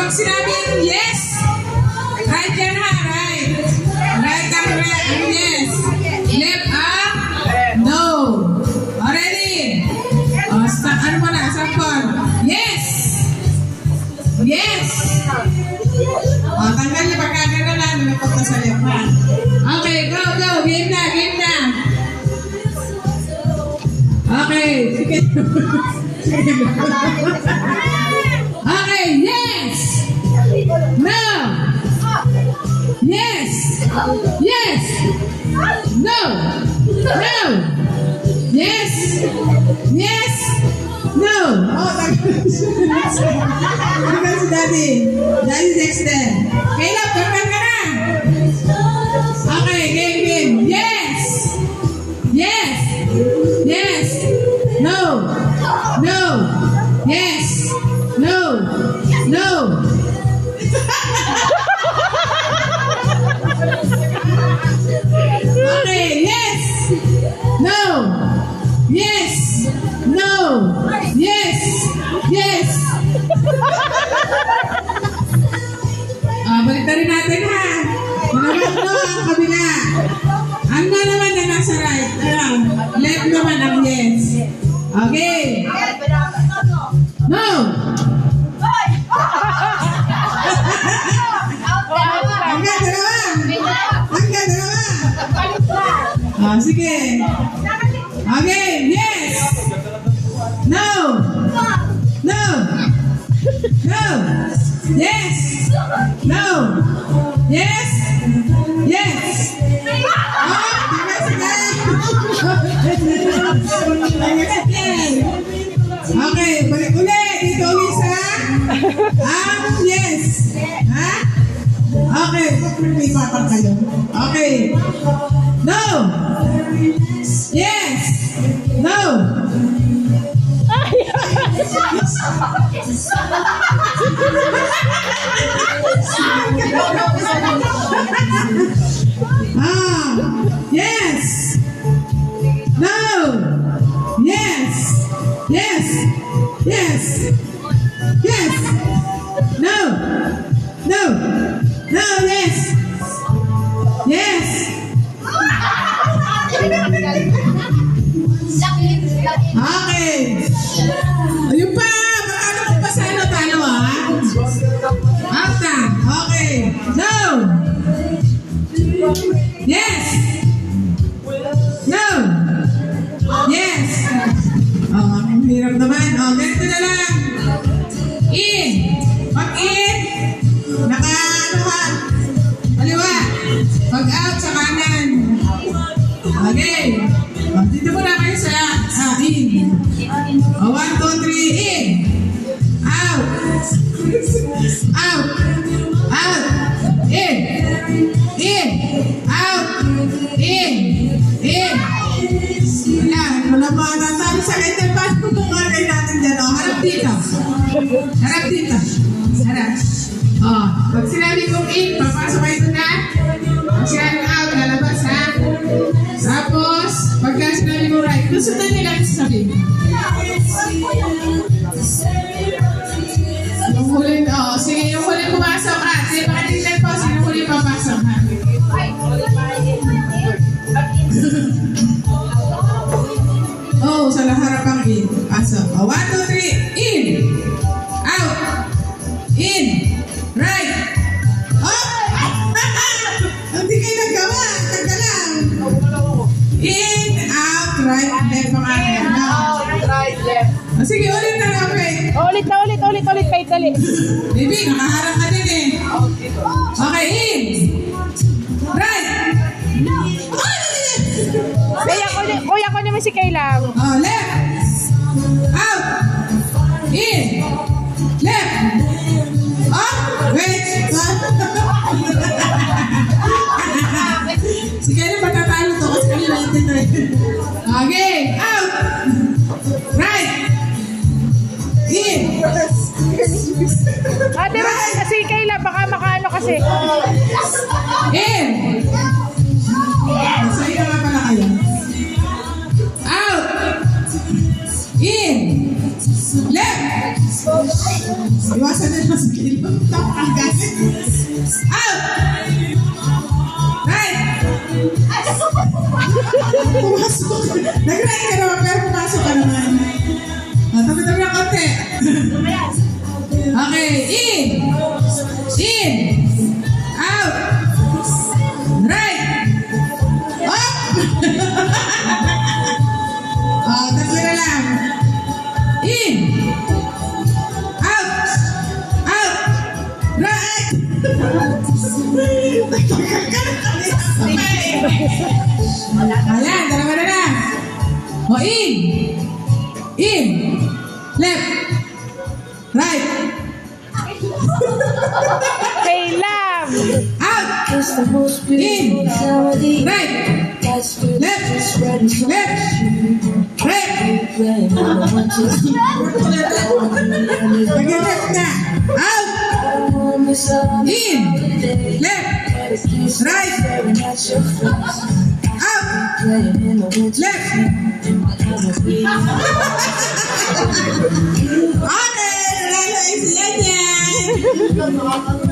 pag sinabing yes, right yan ha, right. Right ang yes. Left ang no. Already? Ano mo na? Sample. Yes. Yes. Tanggal niya pagkagana na. Nilapot na sa left ha. Okay, go, go. Game na, game na. Okay, sige. Okay, yes. No. Yes. Yes. No. No. Yes. Yes. No. Oh, tanggal si Daddy. Daddy next then. Caleb, tanggal ka na. Okay, game, game. Yes. Yes. Yes. No. No. Yes. No. No. Okay, yes. No. Yes. No. Yes. Yes. Balik na rin natin ha. Naman no ang kabila. Ang no naman na nasa right. Left naman ang yes. Okay. No. Hanggang dalawa. Hanggang dalawa. Sige. Okay. Yes. No. No. No. Yes. No. Yes. Yes. Okay, balik ulit. Dito ulit sa yes. Ha? Okay, may papang kayo. Okay. No. Yes. No. Yes. No. Yes. Yes. Yes. Yes. No. No. No. Yes. Yes. Okay. Ayun pa. Baka kung pa sa ano talo ha. After. Okay. No. Yes. No. Yes. Ang hirap naman. Ganito na lang. In. Pag in, naka-ano ha. Kaliwa. Pag out sa kanan. Okay. Dito muna kayo sa in. 1, 2, 3, in. Out. Out. Out. In. In. Out. In. In. Wala mga natali sa item pass kung kayo natin dyan. Harap dito. Harap dito. Harap. Pag sinabi kong in, papasok kayo na. Pag sinabi out, lalabas ha. Tapos, pagka sinabi kong right, lusutan nila ang sasabihin. Yung huling, sige, yung huling pumasok ha. Sige, pakitignan po, sino huling papasok ha. Sa laharap ang in. Pasok. 1, 2, 3, in. Out. In. Right. Hindi kayo nagawa. Tagalang. In, out, right, left ang akin. Out, right, left. Sige, ulit na lang, Faith. Ulit, Faith, dali. Baby, nakaharap ka din eh. Okay, in. Right. Kuya ko naman si Kayla. Left. Out. In. Left. Wait. Sige na patatalo to kasi kami natin na okay. Out. Right. In. Ate, si Kayla, baka makaano kasi. In. Sa'yo na nga pala kayo. Out. In. Left. Iwasan na sa kilo. Tapang galit. Out. Right. Pumasok. Nag-right ka naman, pero pumasok ka naman. Tabi-tabi na konti. Okay, in. In. Out. Right. Up. Tabi na lang. In. Out. Out. Right. Ayan, dalawa na lang. O, in. In. Left. Right. Kayla. Out. In. Right. Left. Left. Right. Mag-left na. Out. In. Left. Right. Out. Left. Okay, wala na isiyan yan.